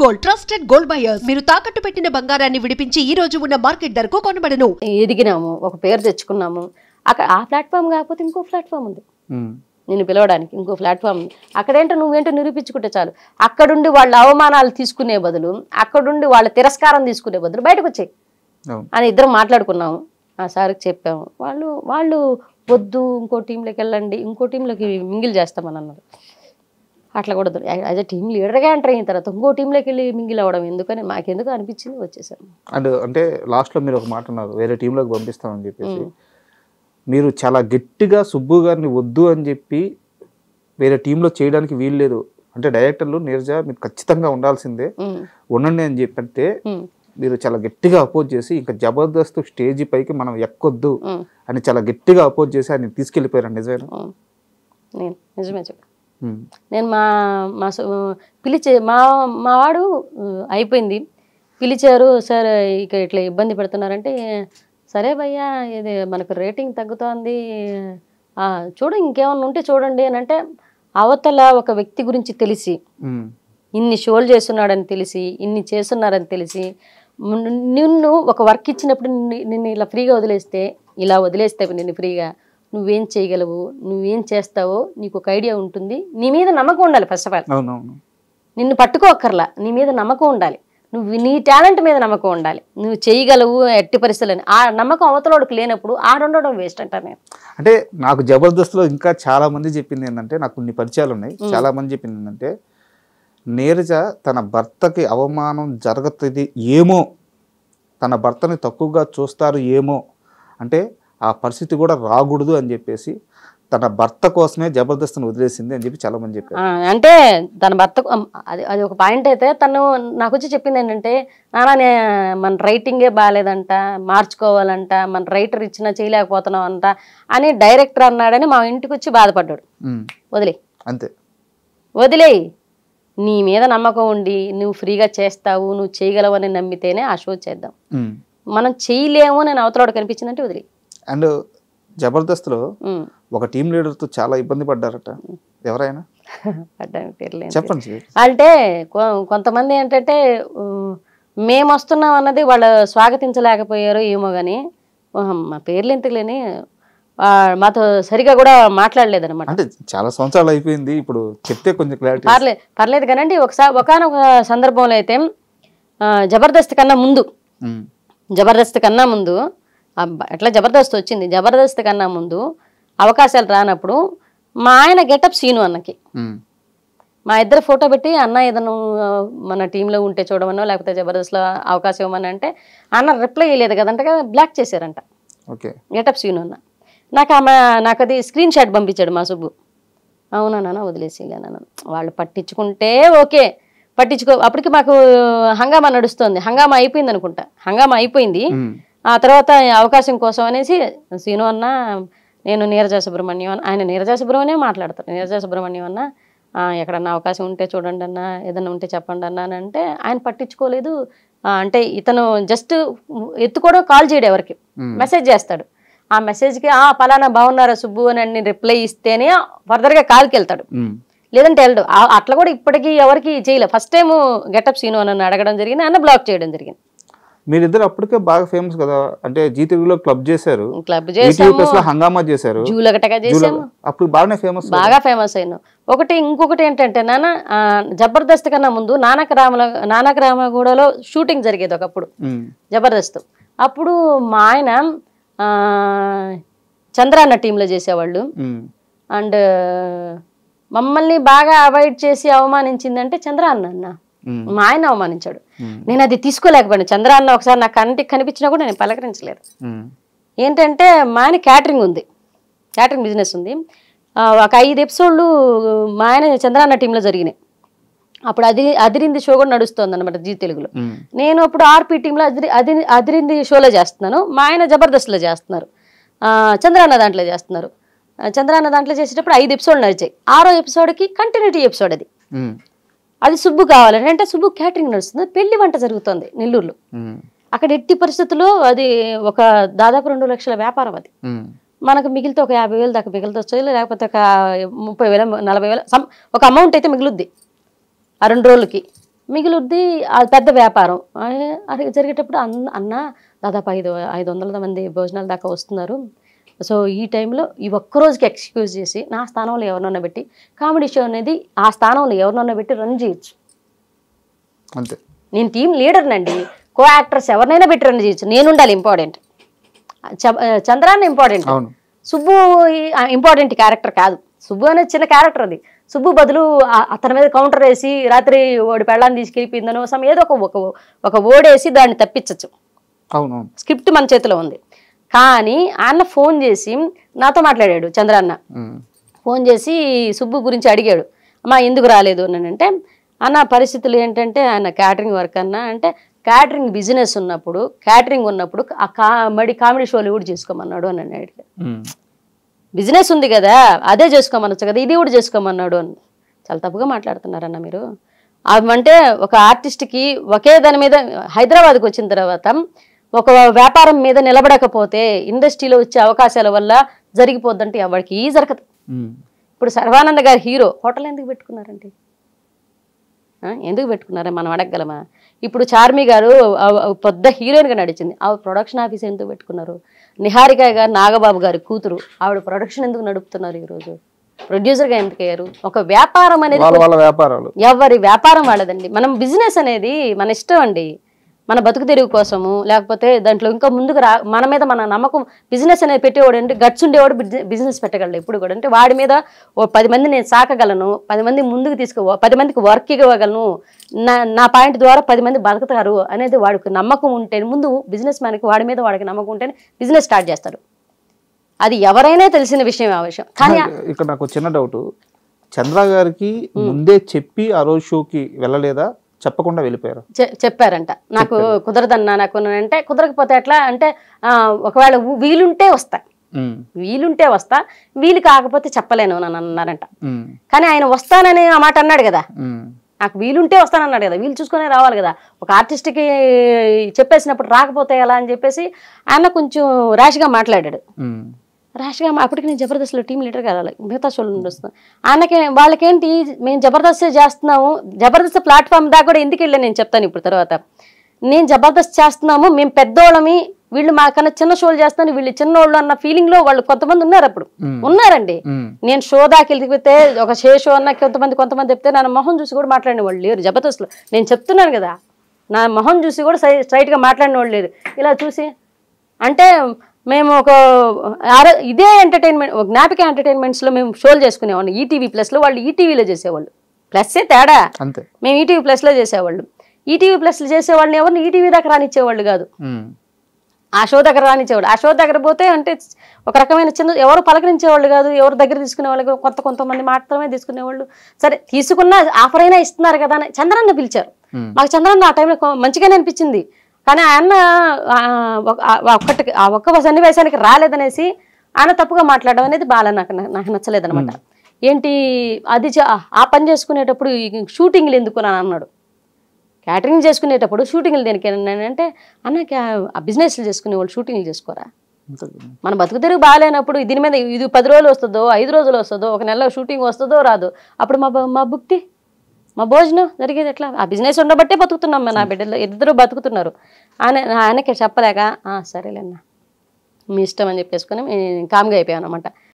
Gold trusted gold buyers మీరు తాకట్టు పెట్టిన బంగారాన్ని విడిపించి ఈ రోజు ఉన్న మార్కెట్ ధరకు కొనబడను. ఎదిగినాము, ఒక పేరు తెచ్చుకున్నాము. అక్కడ ఆ ప్లాట్ఫామ్ కాకపోతే ఇంకో ప్లాట్ఫామ్ ఉంది, నిన్ను పిలవడానికి ఇంకో ప్లాట్ఫామ్ ఉంది. అక్కడేంటో నువ్వేంటో నిరూపించుకుంటే చాలు. అక్కడుండి వాళ్ళ అవమానాలు తీసుకునే బదులు, అక్కడుండి వాళ్ళ తిరస్కారం తీసుకునే బదులు బయటకు వచ్చాయి అని ఇద్దరం మాట్లాడుకున్నాము. ఆ సార్కి చెప్పాము. వాళ్ళు వద్దు, ఇంకో టీంలోకి వెళ్ళండి, ఇంకో టీంలోకి మింగిల్ చేస్తామని అన్నారు. అట్లా కూడా యాజ్ అ టీమ్ లీడర్గా ఎంటర్ అయిన తర్వాత ఇంకో టీంలోకి వెళ్ళి మింగిల్ అవ్వడం ఎందుకని మాకెందుకు అనిపించింది, వచ్చేసాను. అంటే లాస్ట్లో మీరు ఒక మాట అన్నారు, వేరే టీంలోకి పంపిస్తామని చెప్పేసి. మీరు చాలా గట్టిగా సుబ్బు గారిని వద్దు అని చెప్పి వేరే టీంలో చేయడానికి వీలు లేదు అంటే డైరెక్టర్లు నీరజ మీరు ఖచ్చితంగా ఉండాల్సిందే, ఉండండి అని చెప్పంటే మీరు చాలా గట్టిగా అపోజ్ చేసి ఇంకా జబర్దస్త్ స్టేజ్ పైకి మనం ఎక్కొద్దు అని చాలా గట్టిగా అపోజ్ చేసి ఆయన తీసుకెళ్ళిపోయారు. నిజమేనా? నిజమే చెప్పు. నేను పిలిచే మా వాడు అయిపోయింది, పిలిచారు. సార్ ఇక ఇట్లా ఇబ్బంది పెడుతున్నారంటే, సరే భయ్యా ఇది మనకు రేటింగ్ తగ్గుతోంది, చూడు ఇంకేమన్నా ఉంటే చూడండి అని అంటే, అవతల ఒక వ్యక్తి గురించి తెలిసి ఇన్ని షోలు చేస్తున్నాడని తెలిసి, ఇన్ని చేస్తున్నారని తెలిసి, నిన్ను ఒక వర్క్ ఇచ్చినప్పుడు నిన్ను ఇలా ఫ్రీగా వదిలేస్తే, ఇలా వదిలేస్తే నిన్ను ఫ్రీగా నువ్వేం చేయగలవు, నువ్వేం చేస్తావో నీకు ఒక ఐడియా ఉంటుంది. నీ మీద నమ్మకం ఉండాలి. ఫస్ట్ ఆఫ్ ఆల్ నిన్ను పట్టుకోక్కర్లా, నీ మీద నమ్మకం ఉండాలి. నువ్వు నీ టాలెంట్ మీద నమ్మకం ఉండాలి. నువ్వు చేయగలవు ఎట్టి పరిస్థితులని. ఆ నమ్మకం అవతలోడికి లేనప్పుడు ఆడుండడం వేస్ట్ అంటాను నేను. అంటే నాకు జబర్దస్త్లో ఇంకా చాలా మంది చెప్పింది ఏంటంటే, నాకు కొన్ని పరిచయాలు ఉన్నాయి, చాలా మంది చెప్పింది ఏంటంటే, నీరజ తన భర్తకి అవమానం జరుగుతుంది ఏమో, తన భర్తని తక్కువగా చూస్తారు ఏమో, అంటే ఆ పరిస్థితి కూడా రాకూడదు అని చెప్పేసి తన భర్త కోసమే జబర్దస్త్ని వదిలేసింది అని చెప్పి చాలా మంది చెప్పారు. అంటే తన భర్త అది ఒక పాయింట్ అయితే, తను నాకు వచ్చి చెప్పింది ఏంటంటే, నాన్న మన రైటింగే బాగాలేదంట, మార్చుకోవాలంట, మన రైటర్ ఇచ్చినా చేయలేకపోతున్నాం అంట అని డైరెక్టర్ అన్నాడని మా ఇంటికి వచ్చి బాధపడ్డాడు. వదిలే, అంతే, వదిలేయి. నీ మీద నమ్మకం ఉండి నువ్వు ఫ్రీగా చేస్తావు, నువ్వు చేయగలవు అని నమ్మితేనే ఆ షో చేద్దాం. మనం చేయలేము అని అవతలోడు కనిపించిందంటే వదిలే. అండ్ జబర్దస్త్లో ఒక టీం లీడర్తో చాలా ఇబ్బంది పడ్డారట, ఎవరైనా చెప్పండి. అంటే కొంతమంది ఏంటంటే మేము వస్తున్నాం అన్నది వాళ్ళు స్వాగతించలేకపోయారు ఏమో కానీ, మా పేర్లు ఎంతలేని మాతో సరిగా కూడా మాట్లాడలేదన్నమాట. అంటే చాలా సంవత్సరాలు అయిపోయింది, ఇప్పుడు చెప్తే కొంచెం క్లారిటీ. పర్లేదు కానండి. ఒకనొక సందర్భంలో అయితే జబర్దస్త్ కన్నా ముందు ఎట్లా జబర్దస్త్ వచ్చింది, జబర్దస్త్ కన్నా ముందు అవకాశాలు రానప్పుడు మా ఆయన గెటప్ సీను అన్నకి మా ఇద్దరు ఫోటో పెట్టి, అన్న ఏదన్నా మన టీంలో ఉంటే చూడమనో లేకపోతే జబర్దస్త్లో అవకాశం ఇవ్వమని అంటే, అన్న రిప్లై ఇవ్వలేదు కదంట, బ్లాక్ చేశారంట గెటప్ సీను అన్న. నాకు అది స్క్రీన్ షాట్ పంపించాడు మా సుబ్బు. అవునా నాన్న వదిలేసి నాన్న, వాళ్ళు పట్టించుకుంటే ఓకే, అప్పటికి మాకు హంగామా నడుస్తుంది. హంగామా అయిపోయింది అనుకుంటా, హంగామా అయిపోయింది. ఆ తర్వాత అవకాశం కోసం అనేసి సీను అన్న, నేను నీరజ సుబ్రహ్మణ్యం అన్న, ఆయన నీరజ సుబ్రహ్మణ్యం మాట్లాడతారు, నీరజ సుబ్రహ్మణ్యం అన్న ఎక్కడన్నా అవకాశం ఉంటే చూడండి అన్న, ఏదన్నా ఉంటే చెప్పండి అన్న అని అంటే ఆయన పట్టించుకోలేదు. అంటే ఇతను జస్ట్ ఎత్తుకోవడం, కాల్ చేయడం, ఎవరికి మెసేజ్ చేస్తాడు. ఆ మెసేజ్కి పలానా బాగున్నారా సుబ్బు అని రిప్లై ఇస్తేనే ఫర్దర్గా కాల్కి వెళ్తాడు, లేదంటే వెళ్ళడు. అట్లా కూడా ఇప్పటికీ ఎవరికి చేయలేదు. ఫస్ట్ టైం గెటప్ సీను అని అడగడం జరిగింది, అన్న బ్లాక్ చేయడం జరిగింది. మీరిద్దరు అప్పటికే బాగా ఫేమస్ కదా, అంటే జీ తెలుగులో క్లబ్ చేశారు, హంగామా చేశారు, జూలగటగా చేసాము, అప్పుడు బాగా ఫేమస్ అయినా. ఇంకొకటి ఏంటంటే నాన్న, జబర్దస్త్ కన్నా ముందు నానక రామగూడలో షూటింగ్ జరిగేది ఒకప్పుడు జబర్దస్త్. అప్పుడు మా ఆయన చంద్రాన్న టీంలో చేసేవాళ్ళు. అండ్ మమ్మల్ని బాగా అవాయిడ్ చేసి అవమానించిందంటే చంద్రాన్న. మా ఆయన అవమానించాడు, నేను అది తీసుకోలేకపోయాను. చంద్రాన్న ఒకసారి నా కంటికి కనిపించినా కూడా నేను పలకరించలేదు. ఏంటంటే మా ఆయన క్యాటరింగ్ బిజినెస్ ఉంది. ఒక 5 ఎపిసోడ్లు మా ఆయన చంద్రాన్న టీంలో జరిగినాయి. అప్పుడు అదిరింది షో కూడా నడుస్తుంది అనమాట జీ తెలుగులో. నేను అప్పుడు ఆర్పీ టీంలో అదిరింది షోలో చేస్తున్నాను, మా ఆయన జబర్దస్త్లో చేస్తున్నారు, చంద్రాన్న దాంట్లో చేస్తున్నారు. చంద్రాన్న దాంట్లో చేసేటప్పుడు 5 ఎపిసోడ్లు నడిచాయి. 6వ ఎపిసోడ్కి కంటిన్యూటీ ఎపిసోడ్ అది సుబ్బు కావాలని అంటే, సుబ్బు క్యాటరింగ్ నడుస్తుంది, పెళ్లి వంట జరుగుతుంది నెల్లూరులో. అక్కడ ఎట్టి పరిస్థితుల్లో అది ఒక దాదాపు 2 లక్షల వ్యాపారం. అది మనకు మిగిలితే ఒక 50,000 దాకా మిగులుతొచ్చు, లేకపోతే ఒక 30,000 40,000 ఒక అమౌంట్ అయితే మిగులుద్ది ఆ 2 రోజులకి. మిగిలిద్ది అది పెద్ద వ్యాపారం. అది జరిగేటప్పుడు అన్న దాదాపు 500 మంది భోజనాల దాకా వస్తున్నారు. సో ఈ టైంలో ఈ ఒక్కరోజుకి ఎక్స్క్యూజ్ చేసి నా స్థానంలో ఎవరినన్నా పెట్టి కామెడీ షో అనేది ఆ స్థానంలో ఎవరినన్నా పెట్టి రన్ చేయొచ్చు. అంతే. నేను టీం లీడర్నండి. కో యాక్టర్స్ ఎవరినైనా పెట్టి రన్ చేయొచ్చు. నేను ఉండాలి ఇంపార్టెంట్. చంద్రాన్ని ఇంపార్టెంట్. సుబ్బు ఇంపార్టెంట్ క్యారెక్టర్ కాదు. సుబ్బు అనేది చిన్న క్యారెక్టర్. అది సుబ్బు బదులు అతని మీద కౌంటర్ వేసి రాత్రి వాడి పెళ్ళాన్ని తీసుకెళ్ళిపోయిందనో ఏదో ఒక ఓడేసి దాన్ని తప్పించచ్చు. అవును. స్క్రిప్ట్ మన చేతిలో ఉంది. కానీ అన్న ఫోన్ చేసి నాతో మాట్లాడాడు. చంద్రన్న ఫోన్ చేసి సుబ్బు గురించి అడిగాడు. అమ్మా ఎందుకు రాలేదు అని అంటే, అన్న పరిస్థితులు ఏంటంటే ఆయన క్యాటరింగ్ వర్క్ అన్నా అంటే క్యాటరింగ్ బిజినెస్ ఉన్నప్పుడు క్యాటరింగ్ ఉన్నప్పుడు మడి కామెడీ షోలు కూడా చేసుకోమన్నాడు అని అన్నాడు. బిజినెస్ ఉంది కదా అదే చేసుకోమనొచ్చు కదా, ఇది కూడా చేసుకోమన్నాడు అని. చాలా తప్పుగా మాట్లాడుతున్నారన్న మీరు. అంటే ఒక ఆర్టిస్ట్కి ఒకే దాని మీద హైదరాబాద్కి వచ్చిన తర్వాత ఒక వ్యాపారం మీద నిలబడకపోతే ఇండస్ట్రీలో వచ్చే అవకాశాల వల్ల జరిగిపోద్దంటే ఎవరికి జరగదు. ఇప్పుడు సర్వానంద్ గారు హీరో హోటల్ ఎందుకు పెట్టుకున్నారండి? ఎందుకు పెట్టుకున్నారా మనం అడగగలమా? ఇప్పుడు చార్మి గారు పెద్ద హీరోయిన్గా నడిచింది, ఆవిడ ప్రొడక్షన్ ఆఫీస్ ఎందుకు పెట్టుకున్నారు? నిహారిక గారు నాగబాబు గారి కూతురు, ఆవిడ ప్రొడక్షన్ ఎందుకు నడుపుతున్నారు? ఈరోజు ప్రొడ్యూసర్గా ఎందుకు అయ్యారు? ఒక వ్యాపారం అనేది ఎవరి వ్యాపారం వాళ్ళదండి. మనం బిజినెస్ అనేది మన ఇష్టం అండి. మన బతుకు తెరువు కోసము లేకపోతే దాంట్లో ఇంకా ముందుకు మన మీద మన నమ్మకం. బిజినెస్ అనేది పెట్టేవాడు అంటే గట్స్ ఉండేవాడు బిజినెస్ పెట్టగలడు ఎప్పుడు కూడా. అంటే వాడి మీద ఓ 10 మంది నేను సాకగలను, 10 మంది ముందుకు 10 మందికి వర్క్ ఇవ్వగలను, నా పాయింట్ ద్వారా 10 మంది బతుకుతారు అనేది వాడికి నమ్మకం ఉంటే, ముందు బిజినెస్ మ్యాన్కి వాడి మీద వాడికి నమ్మకం ఉంటేనే బిజినెస్ స్టార్ట్ చేస్తాడు. అది ఎవరైనా తెలిసిన విషయం ఆ విషయం. కానీ ఇక్కడ నాకు చిన్న డౌట్, చంద్ర గారికి ముందే చెప్పి ఆ రోజు షోకి వెళ్ళలేదా, చెప్పకుండా వెళ్ళిపోయారు? చెప్పారంట. నాకు కుదరదన్నా, నాకు అంటే కుదరకపోతే ఎట్లా అంటే ఒకవేళ వీలుంటే వస్తా, వీలుంటే వస్తా, వీలు కాకపోతే చెప్పలేను అని అన్నారంట. కానీ ఆయన వస్తానని ఆ మాట అన్నాడు కదా, నాకు వీలుంటే వస్తానన్నాడు కదా, వీలు చూసుకునే రావాలి కదా. ఒక ఆర్టిస్ట్కి చెప్పేసినప్పుడు రాకపోతే ఎలా అని చెప్పేసి ఆయన కొంచెం ర్యాష్గా మాట్లాడాడు. ర్యాష్గా అప్పటికి నేను జబర్దస్త్లో టీం లీడర్ కదా, మిగతా షోలు వస్తున్నాను. ఆయనకి వాళ్ళకేంటి మేము జబర్దస్త్ చేస్తున్నాము, జబర్దస్త్ ప్లాట్ఫామ్ దాకా కూడా ఎందుకు వెళ్ళాను నేను చెప్తాను ఇప్పుడు తర్వాత. నేను జబర్దస్త్ చేస్తున్నాము, మేము పెద్దోళ్ళమి, వీళ్ళు మాకన్నా చిన్న షోలు చేస్తాను, వీళ్ళు చిన్నోళ్ళు అన్న ఫీలింగ్ లో వాళ్ళు కొంతమంది ఉన్నారు. అప్పుడు ఉన్నారండి. నేను షో దాకా వెళ్ళిపోతే ఒక షో అన్న కొంతమంది చెప్తే నా మొహం చూసి కూడా మాట్లాడిన వాళ్ళు లేరు జబర్దస్త్లో. నేను చెప్తున్నాను కదా, నా మొహం చూసి కూడా స్ట్రైట్గా మాట్లాడిన వాళ్ళు లేరు. ఇలా చూసి అంటే మేము ఇదే ఎంటర్టైన్మెంట్ జ్ఞాపిక ఎంటర్టైన్మెంట్స్లో మేము షోలు చేసుకునేవాళ్ళు. ఈటీవీ ప్లస్లో, వాళ్ళు ఈటీవీలో చేసేవాళ్ళు. ప్లస్సే తేడా, మేము ఈటీవీ ప్లస్లో చేసేవాళ్ళు. ఈటీవీ ప్లస్లో చేసేవాళ్ళని ఎవరిని ఈటీవీ దాకా రానిచ్చేవాళ్ళు కాదు, ఆ షో దగ్గర రానిచ్చేవాళ్ళు. ఆ షో దగ్గర పోతే అంటే ఒక రకమైన చిన్న ఎవరు పలకరించేవాళ్ళు కాదు, ఎవరు దగ్గర తీసుకునేవాళ్ళు, కొంతమంది మాత్రమే తీసుకునేవాళ్ళు. సరే తీసుకున్న ఆఫర్ అయినా ఇస్తున్నారు కదా అని చంద్రన్న పిలిచారు. మాకు చంద్రన్న ఆ టైంలో మంచిగానే అనిపించింది. కానీ ఆయన ఒక్క సన్నివేశానికి రాలేదనేసి ఆయన తప్పుగా మాట్లాడడం అనేది బాగా నాకు నచ్చలేదనమాట. ఏంటి అది ఆ పని చేసుకునేటప్పుడు షూటింగ్లు ఎందుకు అని అన్నాడు. క్యాటరింగ్ చేసుకునేటప్పుడు షూటింగ్లు దేనికి అంటే అన్న బిజినెస్లు చేసుకునే వాళ్ళు షూటింగ్లు చేసుకోరా? మన బతుకు తెరుగు బాగాలేనప్పుడు దీని మీద ఇది 10 రోజులు వస్తుందో 5 రోజులు వస్తుందో ఒక నెలలో షూటింగ్ వస్తుందో రాదు, అప్పుడు మా భుక్తి మా భోజనం జరిగేది ఎట్లా? ఆ బిజినెస్ ఉండబట్టే బతుకుతున్నాం. నా బిడ్డలు ఇద్దరు బతుకుతున్నారు. ఆయనకి చెప్పలేక సరేలేన్నా మీ ఇష్టం అని చెప్పేసుకుని కామ్గా అయిపోయాను అనమాట.